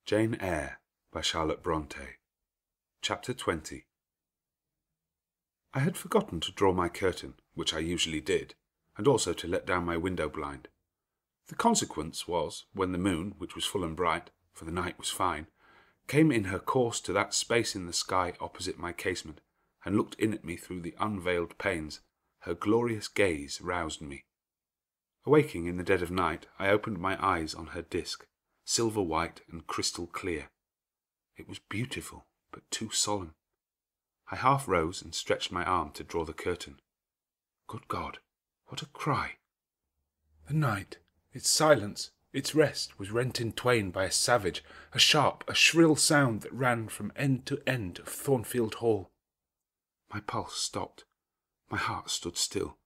Jane Eyre by Charlotte Brontë. Chapter 20. I had forgotten to draw my curtain, which I usually did, and also to let down my window blind. The consequence was, when the moon, which was full and bright, for the night was fine, came in her course to that space in the sky opposite my casement, and looked in at me through the unveiled panes, her glorious gaze roused me. Awaking in the dead of night, I opened my eyes on her disk, silver white and crystal clear. It was beautiful, but too solemn. I half rose and stretched my arm to draw the curtain. Good God, what a cry! The night, its silence, its rest, was rent in twain by a savage, a sharp, a shrill sound that ran from end to end of Thornfield Hall. My pulse stopped. My heart stood still.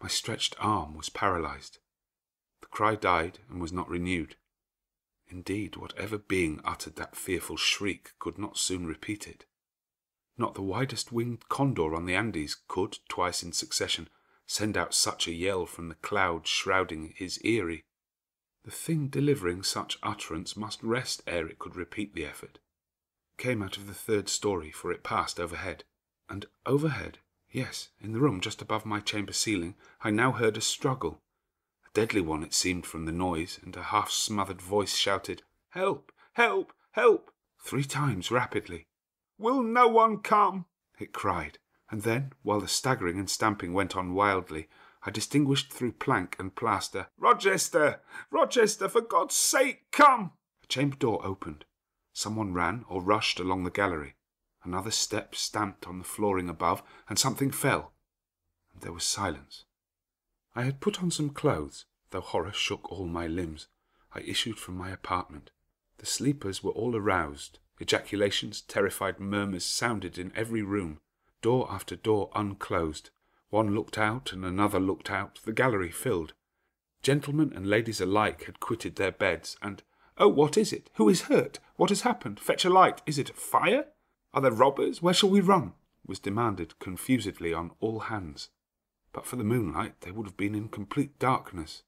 My stretched arm was paralysed. The cry died and was not renewed. Indeed, whatever being uttered that fearful shriek could not soon repeat it. Not the widest winged condor on the Andes could, twice in succession, send out such a yell from the clouds shrouding his eyrie. The thing delivering such utterance must rest ere it could repeat the effort. It came out of the third story, for it passed overhead. And overhead, yes, in the room just above my chamber ceiling, I now heard a struggle. A deadly one it seemed from the noise, and a half-smothered voice shouted, "Help! Help! Help!" 3 times rapidly. "Will no one come?" it cried, and then, while the staggering and stamping went on wildly, I distinguished through plank and plaster, "Rochester! Rochester, for God's sake, come!" A chamber door opened. Someone ran or rushed along the gallery. Another step stamped on the flooring above, and something fell, and there was silence. I had put on some clothes, though horror shook all my limbs. I issued from my apartment. The sleepers were all aroused. Ejaculations, terrified murmurs sounded in every room. Door after door unclosed. One looked out and another looked out. The gallery filled. Gentlemen and ladies alike had quitted their beds, and, "Oh, what is it? Who is hurt? What has happened? Fetch a light. Is it a fire? Are there robbers? Where shall we run?" was demanded confusedly on all hands. But for the moonlight they would have been in complete darkness.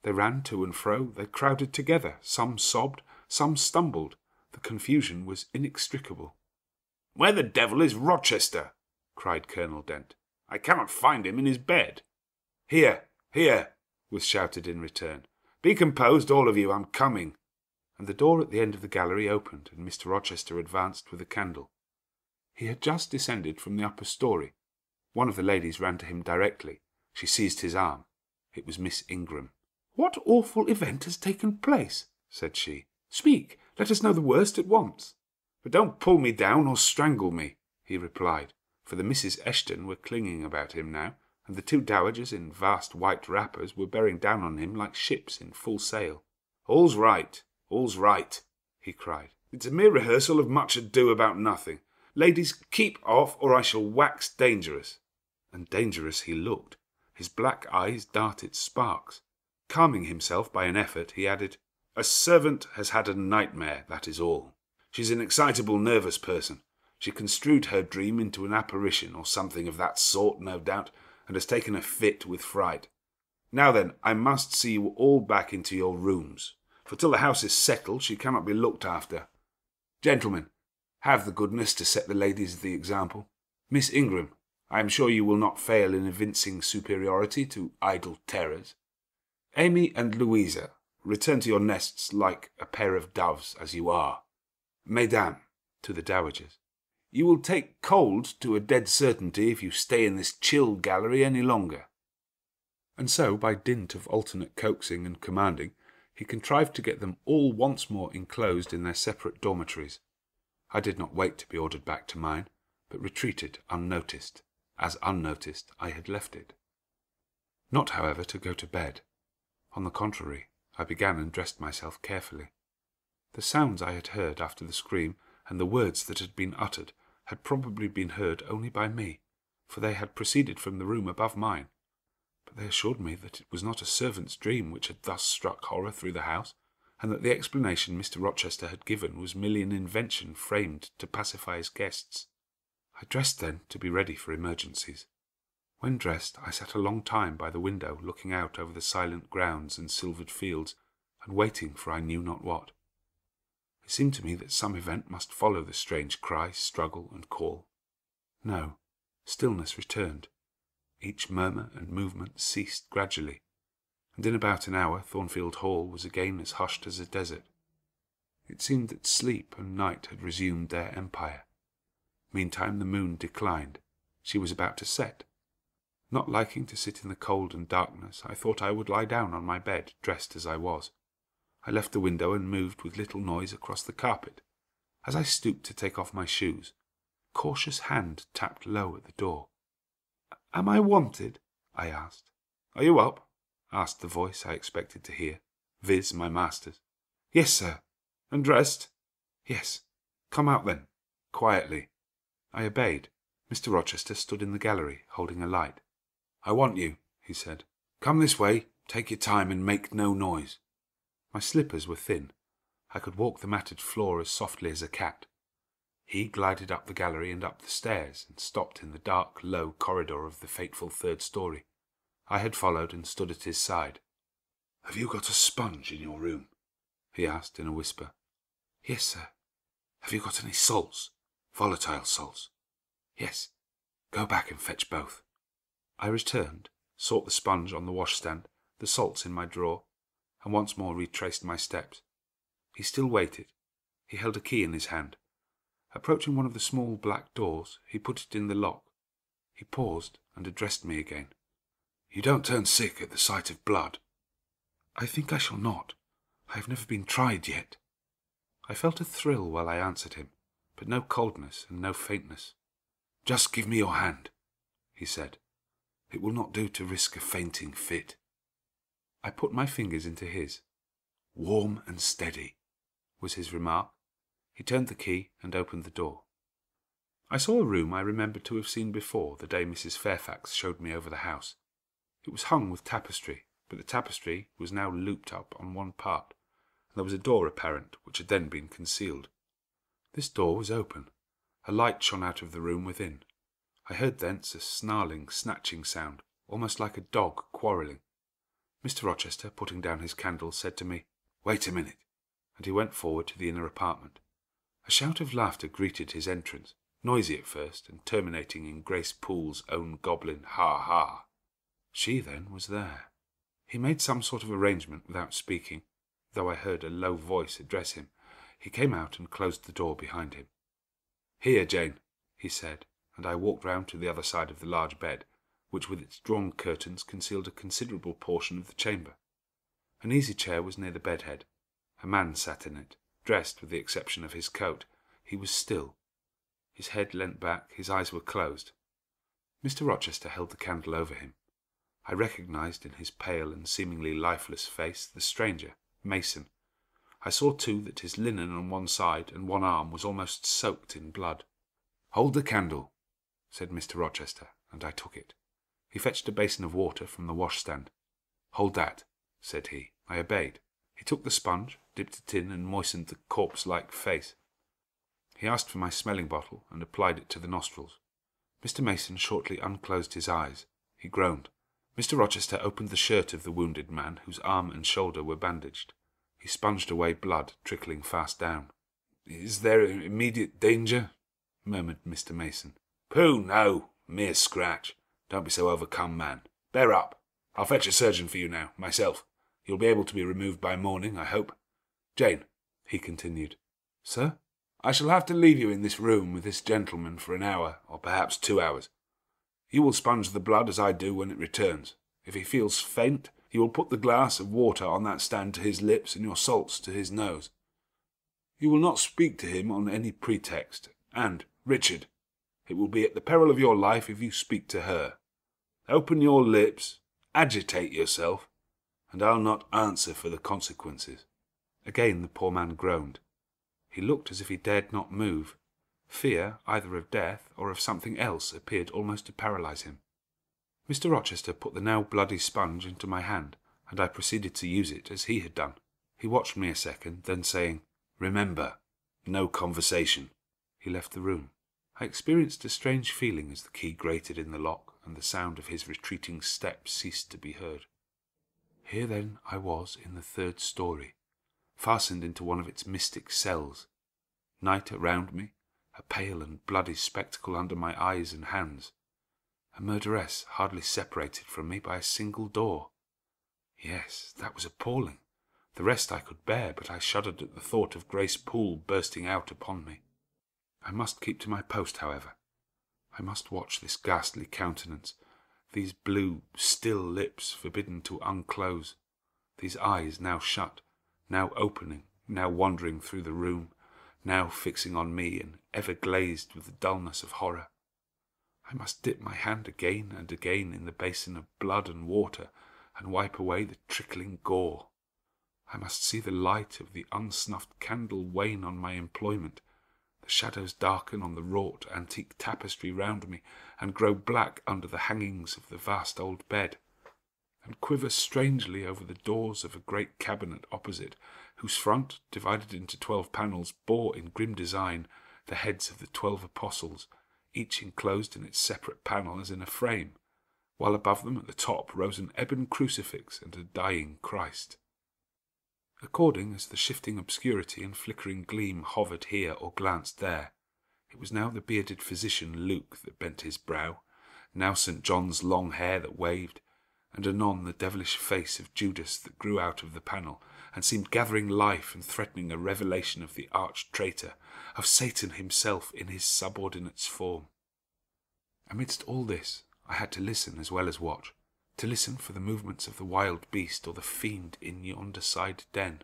They ran to and fro, they crowded together, some sobbed, some stumbled. The confusion was inextricable. "Where the devil is Rochester?" cried Colonel Dent. "I cannot find him in his bed." "Here, here," was shouted in return. "Be composed, all of you, I'm coming." And the door at the end of the gallery opened, and Mr. Rochester advanced with a candle. He had just descended from the upper story. One of the ladies ran to him directly. She seized his arm. It was Miss Ingram. "What awful event has taken place?" said she. "Speak, let us know the worst at once." "But don't pull me down or strangle me," he replied, for the Misses Eshton were clinging about him now, and the 2 dowagers in vast white wrappers were bearing down on him like ships in full sail. "All's right, all's right," he cried. "It's a mere rehearsal of much ado about nothing. Ladies, keep off, or I shall wax dangerous." And dangerous he looked. His black eyes darted sparks. Calming himself by an effort, he added, "A servant has had a nightmare, that is all. She's an excitable, nervous person. She construed her dream into an apparition or something of that sort, no doubt, and has taken a fit with fright. Now then, I must see you all back into your rooms, for till the house is settled she cannot be looked after. Gentlemen, have the goodness to set the ladies the example. Miss Ingram, I am sure you will not fail in evincing superiority to idle terrors. Amy and Louisa, return to your nests like a pair of doves as you are. Mesdames," to the dowagers, "you will take cold to a dead certainty if you stay in this chill gallery any longer." And so, by dint of alternate coaxing and commanding, he contrived to get them all once more enclosed in their separate dormitories. I did not wait to be ordered back to mine, but retreated unnoticed, as unnoticed I had left it. Not, however, to go to bed. On the contrary, I began and dressed myself carefully. The sounds I had heard after the scream, and the words that had been uttered, had probably been heard only by me, for they had proceeded from the room above mine. But they assured me that it was not a servant's dream which had thus struck horror through the house, and that the explanation Mr. Rochester had given was merely an invention framed to pacify his guests. I dressed then to be ready for emergencies. When dressed, I sat a long time by the window looking out over the silent grounds and silvered fields, and waiting for I knew not what. It seemed to me that some event must follow the strange cry, struggle, and call. No, stillness returned. Each murmur and movement ceased gradually, and in about an hour Thornfield Hall was again as hushed as a desert. It seemed that sleep and night had resumed their empire. Meantime the moon declined. She was about to set. Not liking to sit in the cold and darkness, I thought I would lie down on my bed, dressed as I was. I left the window and moved with little noise across the carpet. As I stooped to take off my shoes, a cautious hand tapped low at the door. "Am I wanted?" I asked. "Are you up?" asked the voice I expected to hear, viz. My master's. "Yes, sir." "And dressed?" "Yes." "Come out then, quietly." I obeyed. Mr. Rochester stood in the gallery, holding a light. "I want you," he said. "Come this way, take your time, and make no noise." My slippers were thin. I could walk the matted floor as softly as a cat. He glided up the gallery and up the stairs, and stopped in the dark, low corridor of the fateful third story. I had followed and stood at his side. "Have you got a sponge in your room?" he asked in a whisper. "Yes, sir." "Have you got any salts? Volatile salts?" "Yes." "Go back and fetch both." I returned, sought the sponge on the washstand, the salts in my drawer, and once more retraced my steps. He still waited. He held a key in his hand. Approaching one of the small black doors, he put it in the lock. He paused and addressed me again. "You don't turn sick at the sight of blood?" "I think I shall not. I have never been tried yet." I felt a thrill while I answered him, but no coldness and no faintness. "Just give me your hand," he said. "It will not do to risk a fainting fit." I put my fingers into his. "Warm and steady," was his remark. He turned the key and opened the door. I saw a room I remembered to have seen before the day Mrs. Fairfax showed me over the house. It was hung with tapestry, but the tapestry was now looped up on one part, and there was a door apparent which had then been concealed. This door was open. A light shone out of the room within. I heard thence a snarling, snatching sound, almost like a dog quarrelling. Mr. Rochester, putting down his candle, said to me, "Wait a minute," and he went forward to the inner apartment. A shout of laughter greeted his entrance, noisy at first, and terminating in Grace Poole's own goblin ha-ha. She, then, was there. He made some sort of arrangement without speaking, though I heard a low voice address him. He came out and closed the door behind him. "Here, Jane," he said, and I walked round to the other side of the large bed, which with its drawn curtains concealed a considerable portion of the chamber. An easy chair was near the bedhead. A man sat in it, dressed with the exception of his coat. He was still. His head leant back, his eyes were closed. Mr. Rochester held the candle over him. I recognized in his pale and seemingly lifeless face the stranger, Mason. I saw too that his linen on one side and one arm was almost soaked in blood. "Hold the candle," said Mr. Rochester, and I took it. He fetched a basin of water from the washstand. "Hold that," said he. I obeyed. He took the sponge, dipped it in, and moistened the corpse-like face. He asked for my smelling bottle and applied it to the nostrils. Mr. Mason shortly unclosed his eyes. He groaned. Mr. Rochester opened the shirt of the wounded man, whose arm and shoulder were bandaged. He sponged away blood trickling fast down. "Is there immediate danger?" murmured Mr. Mason. "Pooh, no. Mere scratch. Don't be so overcome, man. Bear up. I'll fetch a surgeon for you now, myself. You'll be able to be removed by morning, I hope. Jane," he continued. "Sir?" "I shall have to leave you in this room with this gentleman for an hour, or perhaps 2 hours. You will sponge the blood as I do when it returns. If he feels faint, you will put the glass of water on that stand to his lips and your salts to his nose. You will not speak to him on any pretext, and, Richard, it will be at the peril of your life if you speak to her. Open your lips, agitate yourself, and I'll not answer for the consequences." Again the poor man groaned. He looked as if he dared not move. Fear, either of death or of something else, appeared almost to paralyze him. Mr. Rochester put the now bloody sponge into my hand, and I proceeded to use it as he had done. He watched me a second, then saying, "Remember, no conversation," he left the room. I experienced a strange feeling as the key grated in the lock, and the sound of his retreating steps ceased to be heard. Here then I was in the third story, fastened into one of its mystic cells. Night around me, a pale and bloody spectacle under my eyes and hands. A murderess hardly separated from me by a single door. Yes, that was appalling. The rest I could bear, but I shuddered at the thought of Grace Poole bursting out upon me. I must keep to my post, however. I must watch this ghastly countenance, these blue, still lips forbidden to unclose, these eyes now shut, now opening, now wandering through the room, now fixing on me and ever glazed with the dullness of horror. I must dip my hand again and again in the basin of blood and water and wipe away the trickling gore. I must see the light of the unsnuffed candle wane on my employment, the shadows darken on the wrought antique tapestry round me and grow black under the hangings of the vast old bed, and quiver strangely over the doors of a great cabinet opposite, whose front, divided into 12 panels, bore in grim design the heads of the 12 apostles, each enclosed in its separate panel as in a frame, while above them at the top rose an ebon crucifix and a dying Christ. According as the shifting obscurity and flickering gleam hovered here or glanced there, it was now the bearded physician Luke that bent his brow, now St. John's long hair that waved, and anon the devilish face of Judas that grew out of the panel, and seemed gathering life and threatening a revelation of the arch-traitor, of Satan himself in his subordinate's form. Amidst all this, I had to listen as well as watch, to listen for the movements of the wild beast or the fiend in yonder side den.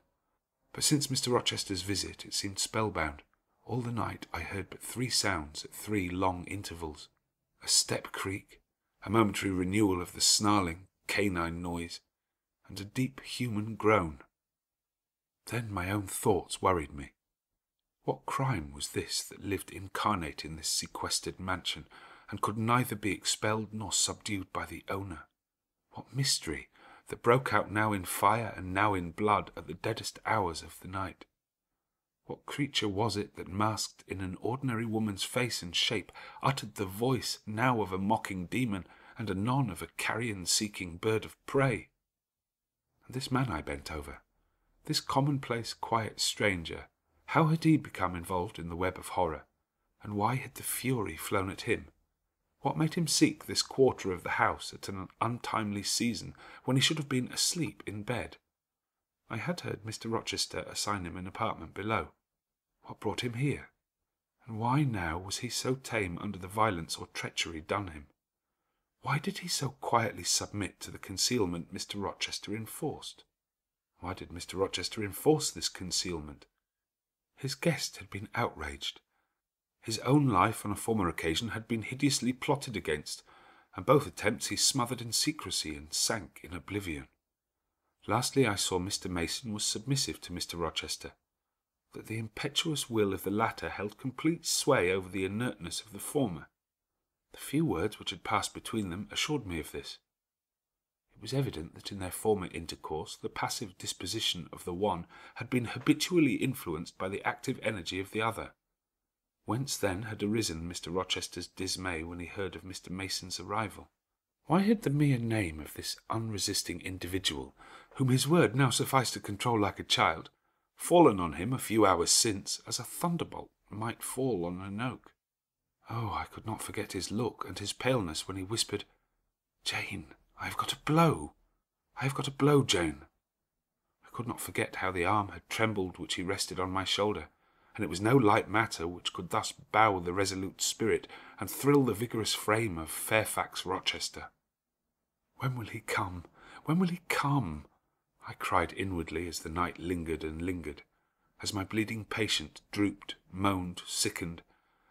But since Mr. Rochester's visit it seemed spellbound. All the night I heard but 3 sounds at 3 long intervals: a step creak, a momentary renewal of the snarling, canine noise, and a deep human groan. Then my own thoughts worried me. What crime was this that lived incarnate in this sequestered mansion, and could neither be expelled nor subdued by the owner? What mystery that broke out now in fire and now in blood at the deadest hours of the night? What creature was it that, masked in an ordinary woman's face and shape, uttered the voice now of a mocking demon and anon of a carrion-seeking bird of prey? And this man I bent over, this commonplace, quiet stranger, how had he become involved in the web of horror, and why had the fury flown at him? What made him seek this quarter of the house at an untimely season, when he should have been asleep in bed? I had heard Mr. Rochester assign him an apartment below. What brought him here? And why now was he so tame under the violence or treachery done him? Why did he so quietly submit to the concealment Mr. Rochester enforced? Why did Mr. Rochester enforce this concealment? His guest had been outraged. His own life on a former occasion had been hideously plotted against, and both attempts he smothered in secrecy and sank in oblivion. Lastly, I saw Mr. Mason was submissive to Mr. Rochester, that the impetuous will of the latter held complete sway over the inertness of the former. The few words which had passed between them assured me of this. It was evident that in their former intercourse the passive disposition of the one had been habitually influenced by the active energy of the other. Whence then had arisen Mr. Rochester's dismay when he heard of Mr. Mason's arrival? Why had the mere name of this unresisting individual, whom his word now sufficed to control like a child, fallen on him a few hours since as a thunderbolt might fall on an oak? Oh, I could not forget his look and his paleness when he whispered, "Jane, I have got a blow. I have got a blow, Jane." I could not forget how the arm had trembled which he rested on my shoulder, and it was no light matter which could thus bow the resolute spirit and thrill the vigorous frame of Fairfax Rochester. "When will he come? When will he come?" I cried inwardly as the night lingered and lingered, as my bleeding patient drooped, moaned, sickened,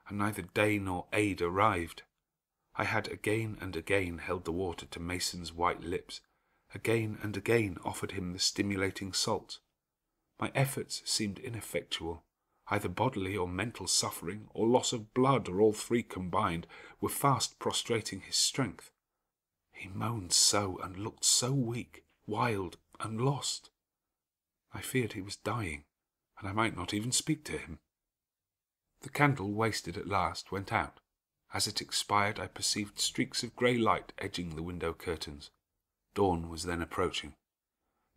and neither day nor aid arrived. I had again and again held the water to Mason's white lips, again and again offered him the stimulating salt. My efforts seemed ineffectual. Either bodily or mental suffering, or loss of blood, or all 3 combined, were fast prostrating his strength. He moaned so, and looked so weak, wild, and lost. I feared he was dying, and I might not even speak to him. The candle, wasted at last, went out. As it expired, I perceived streaks of grey light edging the window curtains. Dawn was then approaching.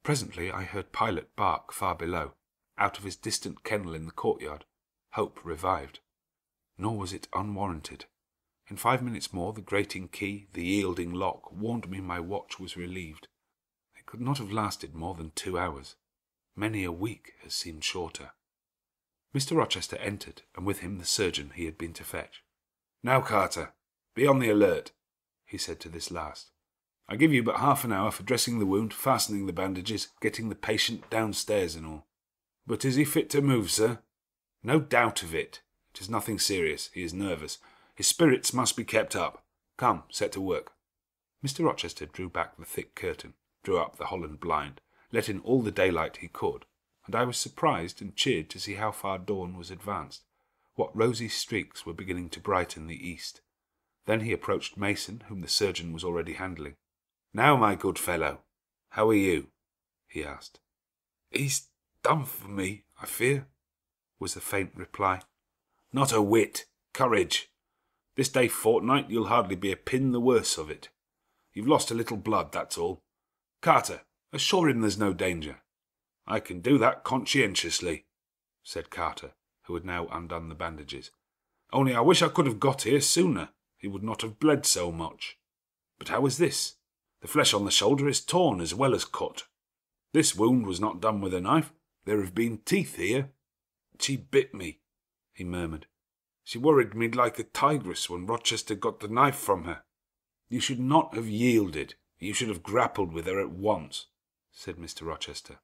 Presently I heard Pilot bark far below. out of his distant kennel in the courtyard, hope revived. Nor was it unwarranted. In 5 minutes more the grating key, the yielding lock, warned me my watch was relieved. It could not have lasted more than 2 hours. Many a week has seemed shorter. Mr. Rochester entered, and with him the surgeon he had been to fetch. "Now, Carter, be on the alert," he said to this last. "I give you but half an hour for dressing the wound, fastening the bandages, getting the patient downstairs and all." "But is he fit to move, sir?" "No doubt of it. It is nothing serious. He is nervous. His spirits must be kept up. Come, set to work." Mr. Rochester drew back the thick curtain, drew up the Holland blind, let in all the daylight he could, and I was surprised and cheered to see how far dawn was advanced, what rosy streaks were beginning to brighten the east. Then he approached Mason, whom the surgeon was already handling. "Now, my good fellow, how are you?" he asked. "He's done for me, I fear," was the faint reply. "Not a whit. Courage. This day fortnight you'll hardly be a pin the worse of it. You've lost a little blood, that's all. Carter, assure him there's no danger." "I can do that conscientiously," said Carter, who had now undone the bandages. "Only I wish I could have got here sooner. He would not have bled so much. But how is this? The flesh on the shoulder is torn as well as cut. This wound was not done with a knife. There have been teeth here." "She bit me," he murmured. "She worried me like a tigress when Rochester got the knife from her." "You should not have yielded. You should have grappled with her at once," said Mr. Rochester.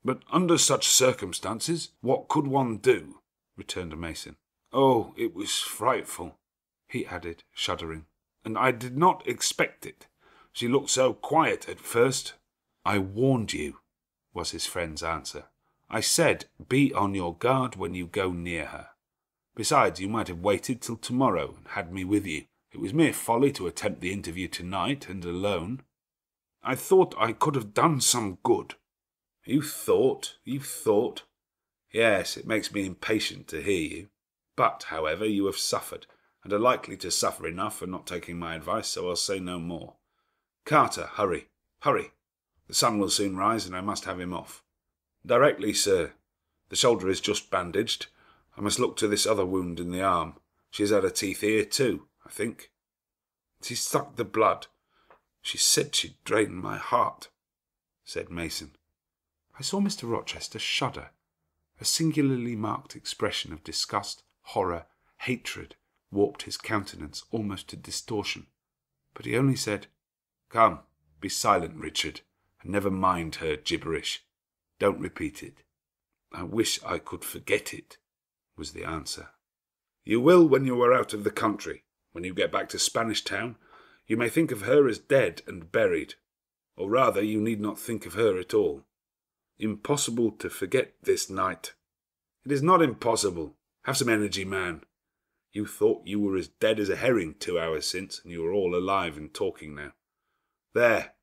"But under such circumstances, what could one do?" returned Mason. "Oh, it was frightful," he added, shuddering, "and I did not expect it. She looked so quiet at first." "I warned you," was his friend's answer. "I said, be on your guard when you go near her. Besides, you might have waited till tomorrow and had me with you. It was mere folly to attempt the interview tonight and alone." "I thought I could have done some good." You thought. Yes, it makes me impatient to hear you. But, however, you have suffered, and are likely to suffer enough for not taking my advice, so I'll say no more. Carter, hurry. The sun will soon rise, and I must have him off." "Directly, sir. The shoulder is just bandaged. I must look to this other wound in the arm. She has had her teeth here too, I think." "She sucked the blood. She said she'd drain my heart," said Mason. I saw Mr. Rochester shudder. A singularly marked expression of disgust, horror, hatred warped his countenance almost to distortion. But he only said, "Come, be silent, Richard, and never mind her gibberish. Don't repeat it." "I wish I could forget it," was the answer. "You will when you are out of the country. When you get back to Spanish Town, you may think of her as dead and buried. Or rather, you need not think of her at all. Impossible to forget this night." "It is not impossible. Have some energy, man. You thought you were as dead as a herring 2 hours since, and you are all alive and talking now. There.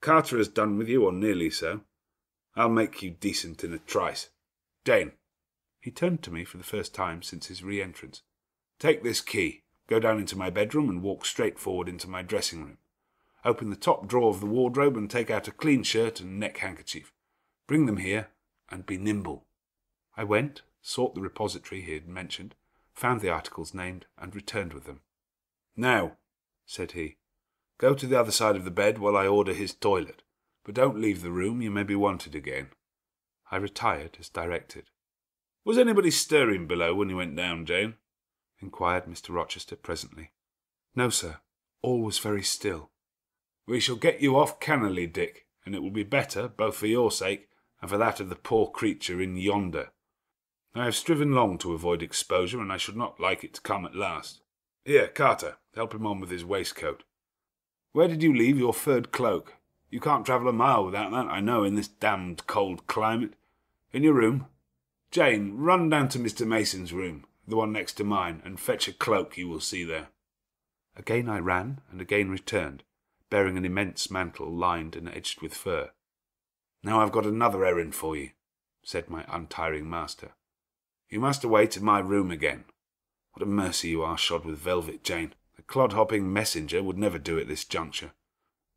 Carter has done with you, or nearly so. I'll make you decent in a trice. Jane." He turned to me for the first time since his re-entrance. "Take this key, go down into my bedroom, and walk straight forward into my dressing-room. Open the top drawer of the wardrobe and take out a clean shirt and neck-handkerchief. Bring them here, and be nimble." I went, sought the repository he had mentioned, found the articles named, and returned with them. "Now," said he, "go to the other side of the bed while I order his toilet, but don't leave the room. You may be wanted again." I retired as directed. "Was anybody stirring below when you went down, Jane?" inquired Mr. Rochester presently. "No, sir. All was very still." "We shall get you off cannily, Dick, and it will be better, both for your sake and for that of the poor creature in yonder. I have striven long to avoid exposure, and I should not like it to come at last. Here, Carter, help him on with his waistcoat. Where did you leave your furred cloak? You can't travel a mile without that, I know, in this damned cold climate. In your room? Jane, run down to Mr. Mason's room, the one next to mine, and fetch a cloak you will see there." Again I ran, and again returned, bearing an immense mantle lined and edged with fur. "Now I've got another errand for you," said my untiring master. "You must away to my room again. What a mercy you are shod with velvet, Jane. The clod-hopping messenger would never do at this juncture.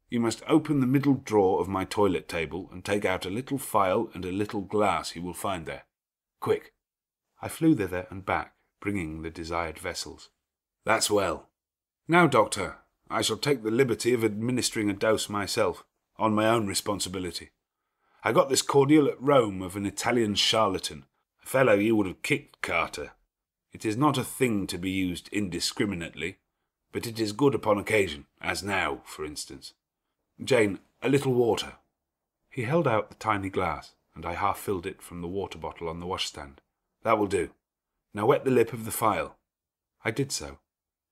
You must open the middle drawer of my toilet table and take out a little phial and a little glass you will find there. Quick!" I flew thither and back, bringing the desired vessels. "That's well. Now, Doctor, I shall take the liberty of administering a dose myself, on my own responsibility. I got this cordial at Rome of an Italian charlatan, a fellow you would have kicked, Carter. It is not a thing to be used indiscriminately, but it is good upon occasion, as now, for instance. Jane, a little water." He held out the tiny glass, and I half filled it from the water bottle on the washstand. "That will do. Now wet the lip of the phial." I did so.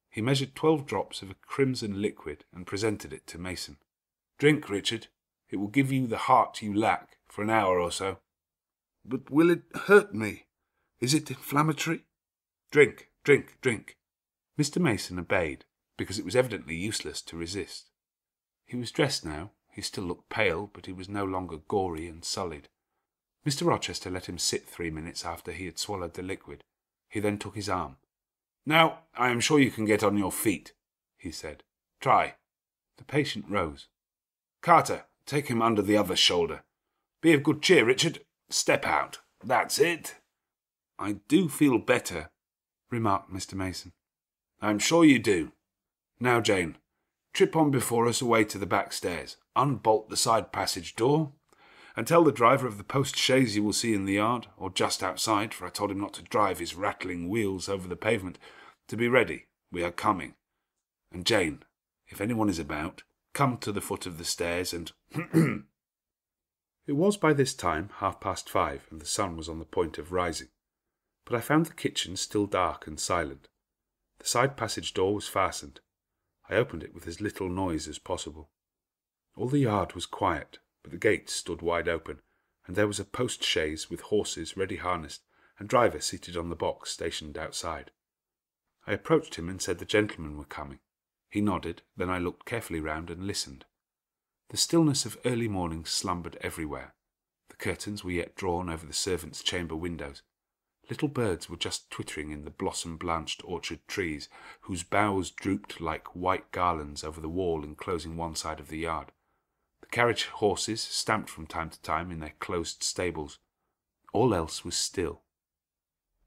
He measured 12 drops of a crimson liquid and presented it to Mason. "Drink, Richard. It will give you the heart you lack for an hour or so." "But will it hurt me? Is it inflammatory?" "Drink, drink, drink." Mr. Mason obeyed, because it was evidently useless to resist. He was dressed now. He still looked pale, but he was no longer gory and sullied. Mr. Rochester let him sit 3 minutes after he had swallowed the liquid. He then took his arm. "Now, I am sure you can get on your feet," he said. "Try." The patient rose. "Carter, take him under the other shoulder. Be of good cheer, Richard. Step out. That's it." "I do feel better," remarked Mr. Mason. "I'm sure you do. Now, Jane, trip on before us away to the back stairs, unbolt the side passage door, and tell the driver of the post-chaise you will see in the yard, or just outside, for I told him not to drive his rattling wheels over the pavement, to be ready. We are coming. And Jane, if anyone is about, come to the foot of the stairs and—" It was by this time 5:30, and the sun was on the point of rising. But I found the kitchen still dark and silent. The side passage door was fastened. I opened it with as little noise as possible. All the yard was quiet, but the gate stood wide open, and there was a post-chaise with horses ready harnessed, and driver seated on the box stationed outside. I approached him and said the gentlemen were coming. He nodded, then I looked carefully round and listened. The stillness of early morning slumbered everywhere. The curtains were yet drawn over the servants' chamber windows. Little birds were just twittering in the blossom-blanched orchard trees, whose boughs drooped like white garlands over the wall enclosing one side of the yard. The carriage horses stamped from time to time in their closed stables. All else was still.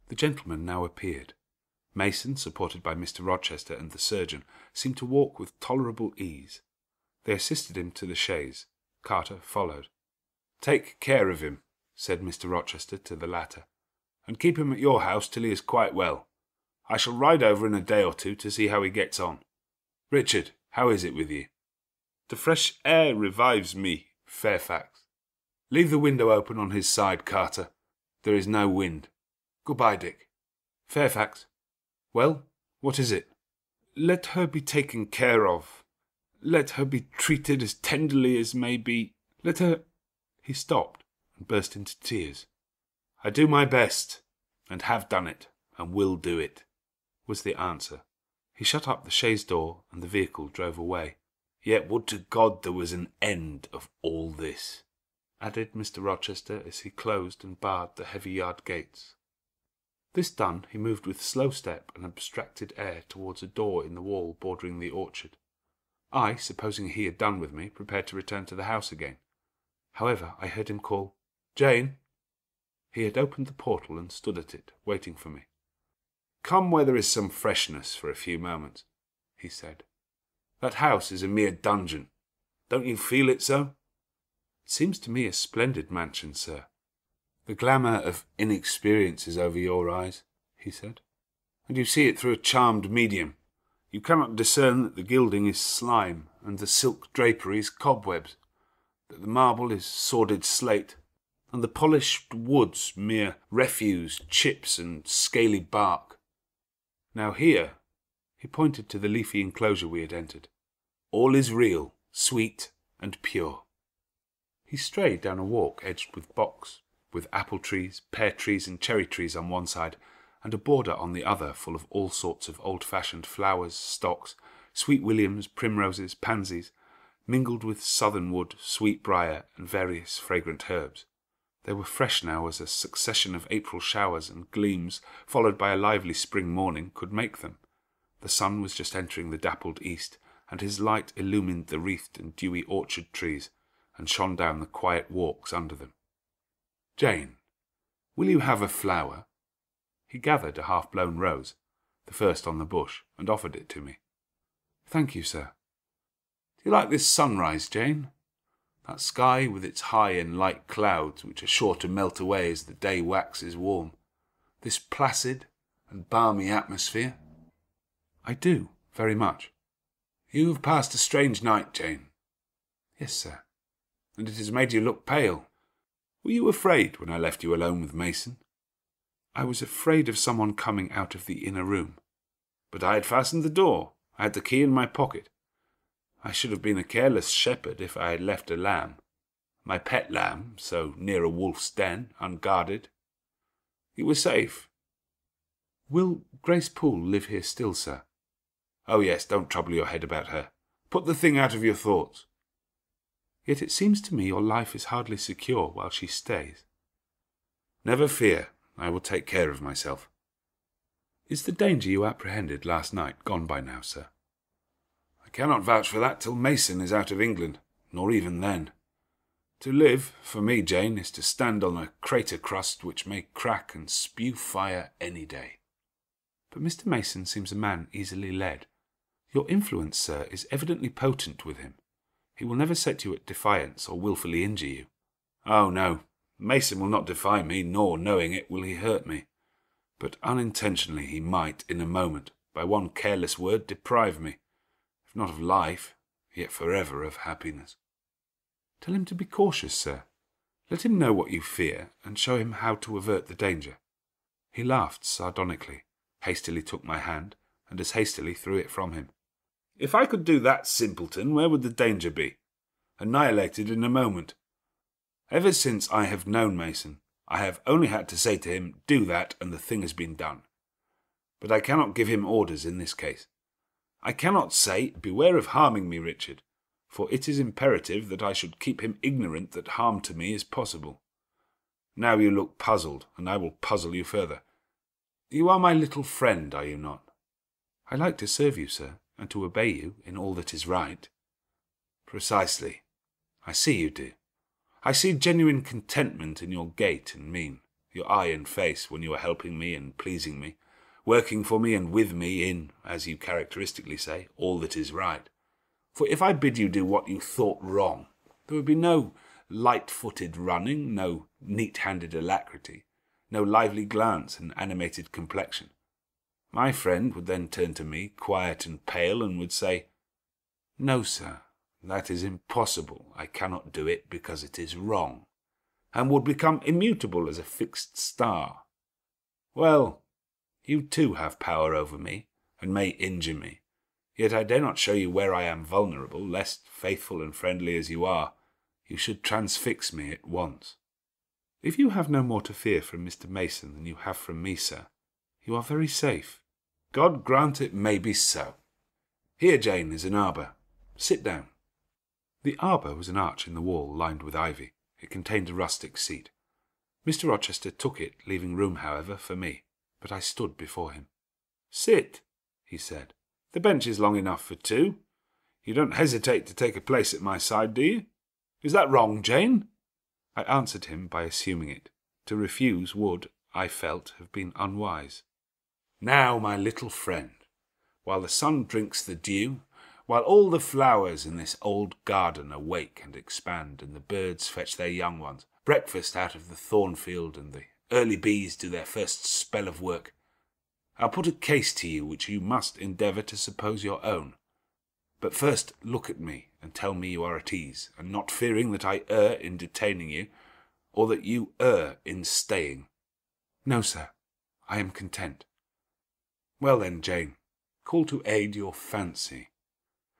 The gentleman now appeared. Mason, supported by Mr. Rochester and the surgeon, seemed to walk with tolerable ease. They assisted him to the chaise. Carter followed. "Take care of him," said Mr. Rochester to the latter, "and keep him at your house till he is quite well. I shall ride over in a day or two to see how he gets on. Richard, how is it with you?" "The fresh air revives me, Fairfax." "Leave the window open on his side, Carter. There is no wind. Good-bye, Dick. Fairfax." "Well, what is it?" "Let her be taken care of. Let her be treated as tenderly as may be. Let her—" He stopped and burst into tears. "I do my best, and have done it, and will do it," was the answer. He shut up the chaise door, and the vehicle drove away. "Yet would to God there was an end of all this," added Mr. Rochester as he closed and barred the heavy yard gates. This done, he moved with slow step and abstracted air towards a door in the wall bordering the orchard. I, supposing he had done with me, prepared to return to the house again. However, I heard him call, "Jane!" He had opened the portal and stood at it, waiting for me. "Come where there is some freshness for a few moments," he said. "That house is a mere dungeon. Don't you feel it so?" "It seems to me a splendid mansion, sir." "The glamour of inexperience is over your eyes," he said, "and you see it through a charmed medium. You cannot discern that the gilding is slime, and the silk draperies cobwebs, that the marble is sordid slate, and the polished woods mere refuse, chips, and scaly bark. Now here," he pointed to the leafy enclosure we had entered, "all is real, sweet, and pure." He strayed down a walk edged with box, with apple trees, pear trees, and cherry trees on one side, and a border on the other full of all sorts of old-fashioned flowers, stocks, sweet williams, primroses, pansies, mingled with southernwood, sweet-briar, and various fragrant herbs. They were fresh now as a succession of April showers and gleams, followed by a lively spring morning, could make them. The sun was just entering the dappled east, and his light illumined the wreathed and dewy orchard trees, and shone down the quiet walks under them. "Jane, Will you have a flower?" He gathered a half-blown rose, the first on the bush, and offered it to me. "Thank you, sir." "Do you like this sunrise, Jane? That sky with its high and light clouds which are sure to melt away as the day waxes warm. This placid and balmy atmosphere?" "I do, very much." "You have passed a strange night, Jane." "Yes, sir." "And it has made you look pale. Were you afraid when I left you alone with Mason?" "I was afraid of someone coming out of the inner room." "But I had fastened the door. I had the key in my pocket. I should have been a careless shepherd if I had left a lamb, my pet lamb, so near a wolf's den, unguarded. You were safe." "Will Grace Poole live here still, sir?" "Oh yes, don't trouble your head about her. Put the thing out of your thoughts." "Yet it seems to me your life is hardly secure while she stays." "Never fear. I will take care of myself." "Is the danger you apprehended last night gone by now, sir?" "I cannot vouch for that till Mason is out of England, nor even then. To live, for me, Jane, is to stand on a crater crust which may crack and spew fire any day." "But Mr. Mason seems a man easily led. Your influence, sir, is evidently potent with him. He will never set you at defiance or wilfully injure you." "Oh, no. Mason will not defy me, nor, knowing it, will he hurt me. But unintentionally he might, in a moment, by one careless word, deprive me, if not of life, yet forever of happiness." "Tell him to be cautious, sir. Let him know what you fear, and show him how to avert the danger." He laughed sardonically, hastily took my hand, and as hastily threw it from him. "If I could do that, simpleton, where would the danger be? Annihilated in a moment. Ever since I have known Mason, I have only had to say to him, 'Do that,' and the thing has been done. But I cannot give him orders in this case. I cannot say, 'Beware of harming me, Richard,' for it is imperative that I should keep him ignorant that harm to me is possible. Now you look puzzled, and I will puzzle you further. You are my little friend, are you not?" "I like to serve you, sir, and to obey you in all that is right." "Precisely. I see you do. I see genuine contentment in your gait and mien, your eye and face, when you are helping me and pleasing me, working for me and with me in, as you characteristically say, all that is right. For if I bid you do what you thought wrong, there would be no light-footed running, no neat-handed alacrity, no lively glance and animated complexion. My friend would then turn to me, quiet and pale, and would say, 'No, sir, that is impossible. I cannot do it because it is wrong,' and would become immutable as a fixed star. Well, you too have power over me, and may injure me. Yet I dare not show you where I am vulnerable, lest, faithful and friendly as you are, you should transfix me at once." "If you have no more to fear from Mr. Mason than you have from me, sir, you are very safe." "God grant it may be so. Here, Jane, is an arbour. Sit down." The arbour was an arch in the wall lined with ivy. It contained a rustic seat. Mr. Rochester took it, leaving room, however, for me, but I stood before him. "Sit," he said. "The bench is long enough for two. You don't hesitate to take a place at my side, do you? Is that wrong, Jane?" I answered him by assuming it. To refuse would, I felt, have been unwise. "Now, my little friend, while the sun drinks the dew, while all the flowers in this old garden awake and expand, and the birds fetch their young ones, breakfast out of the thornfield, and the early bees do their first spell of work, I'll put a case to you which you must endeavour to suppose your own. But first look at me, and tell me you are at ease, and not fearing that I err in detaining you, or that you err in staying." "No, sir, I am content." "Well then, Jane, call to aid your fancy.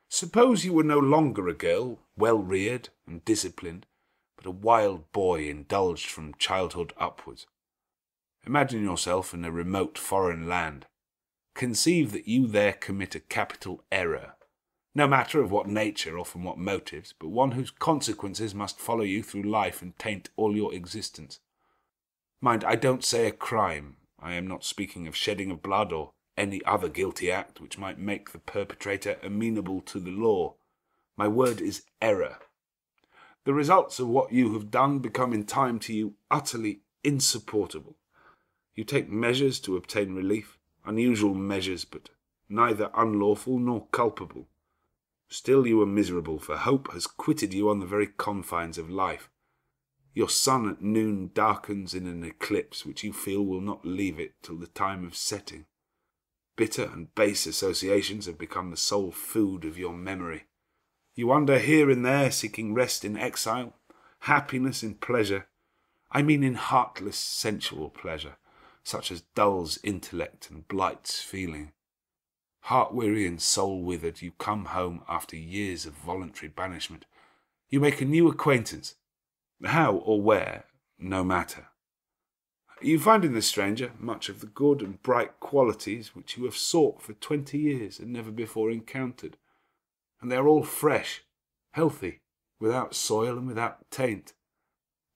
Suppose you were no longer a girl, well-reared and disciplined, but a wild boy indulged from childhood upwards. Imagine yourself in a remote foreign land. Conceive that you there commit a capital error, no matter of what nature or from what motives, but one whose consequences must follow you through life and taint all your existence. Mind, I don't say a crime. I am not speaking of shedding of blood or any other guilty act which might make the perpetrator amenable to the law. My word is error. The results of what you have done become in time to you utterly insupportable. You take measures to obtain relief, unusual measures, but neither unlawful nor culpable. Still you are miserable, for hope has quitted you on the very confines of life. Your sun at noon darkens in an eclipse which you feel will not leave it till the time of setting. Bitter and base associations have become the sole food of your memory. You wander here and there, seeking rest in exile, happiness in pleasure. I mean in heartless sensual pleasure, such as dulls intellect and blights feeling. Heart-weary and soul-withered, you come home after years of voluntary banishment. You make a new acquaintance. How or where, no matter. You find in the stranger much of the good and bright qualities which you have sought for 20 years and never before encountered. And they are all fresh, healthy, without soil and without taint.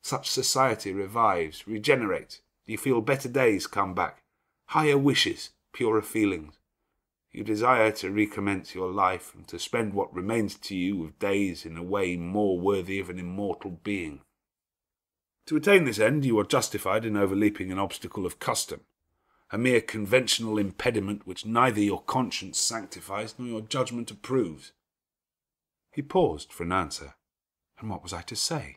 Such society revives, regenerates. You feel better days come back, higher wishes, purer feelings. You desire to recommence your life and to spend what remains to you of days in a way more worthy of an immortal being. To attain this end, you are justified in overleaping an obstacle of custom, a mere conventional impediment which neither your conscience sanctifies nor your judgment approves. He paused for an answer, and what was I to say?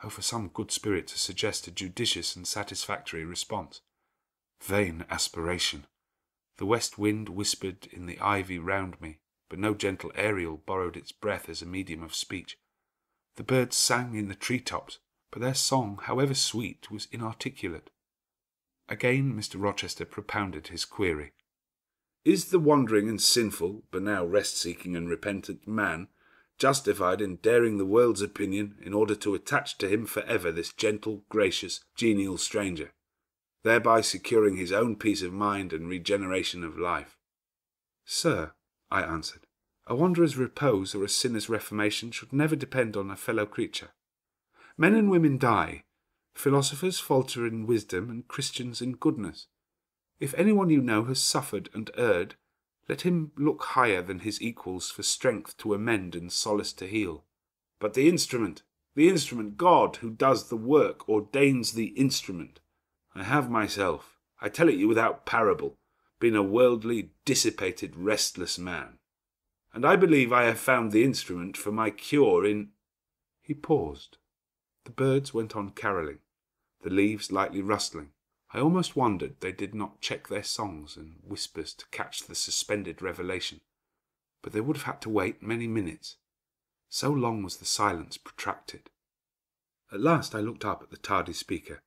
Oh, for some good spirit to suggest a judicious and satisfactory response. Vain aspiration. The west wind whispered in the ivy round me, but no gentle Ariel borrowed its breath as a medium of speech. The birds sang in the tree-tops, but their song, however sweet, was inarticulate. Again Mr. Rochester propounded his query. Is the wandering and sinful, but now rest-seeking and repentant man justified in daring the world's opinion in order to attach to him for ever this gentle, gracious, genial stranger, thereby securing his own peace of mind and regeneration of life? Sir, I answered, a wanderer's repose or a sinner's reformation should never depend on a fellow creature. Men and women die, philosophers falter in wisdom, and Christians in goodness. If anyone you know has suffered and erred, let him look higher than his equals for strength to amend and solace to heal. But the instrument, God who does the work, ordains the instrument. I have myself, I tell it you without parable, been a worldly, dissipated, restless man. And I believe I have found the instrument for my cure in... He paused. The birds went on carolling, the leaves lightly rustling. I almost wondered they did not check their songs and whispers to catch the suspended revelation. But they would have had to wait many minutes. So long was the silence protracted. At last I looked up at the tardy speaker.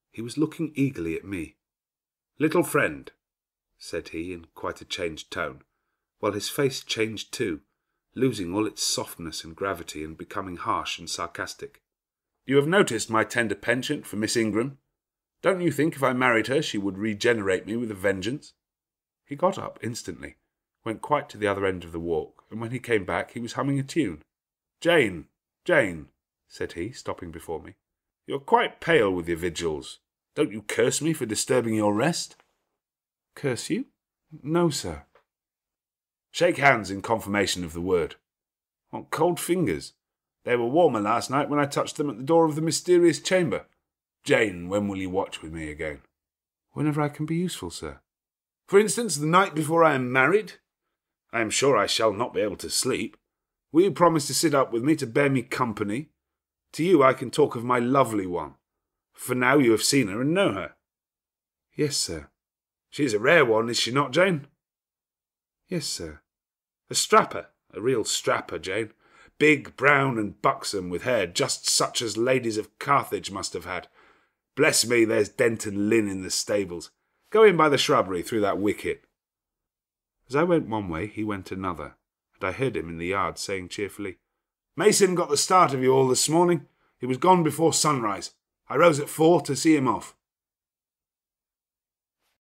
He was looking eagerly at me. "Little friend," said he in quite a changed tone, while his face changed too, losing all its softness and gravity and becoming harsh and sarcastic. "You have noticed my tender penchant for Miss Ingram. Don't you think if I married her she would regenerate me with a vengeance?" He got up instantly, went quite to the other end of the walk, and when he came back he was humming a tune. Jane, said he, stopping before me, "you're quite pale with your vigils. Don't you curse me for disturbing your rest?" "Curse you? No, sir." "Shake hands in confirmation of the word. What cold fingers! They were warmer last night when I touched them at the door of the mysterious chamber. Jane, when will you watch with me again?" "Whenever I can be useful, sir." "For instance, the night before I am married? I am sure I shall not be able to sleep. Will you promise to sit up with me to bear me company? To you I can talk of my lovely one, for now you have seen her and know her." "Yes, sir." "She is a rare one, is she not, Jane?" "Yes, sir." "A strapper, a real strapper, Jane. Big, brown and buxom, with hair just such as ladies of Carthage must have had. Bless me, there's Denton Lynn in the stables. Go in by the shrubbery through that wicket." As I went one way, he went another, and I heard him in the yard saying cheerfully, "Mason got the start of you all this morning. He was gone before sunrise. I rose at 4 to see him off."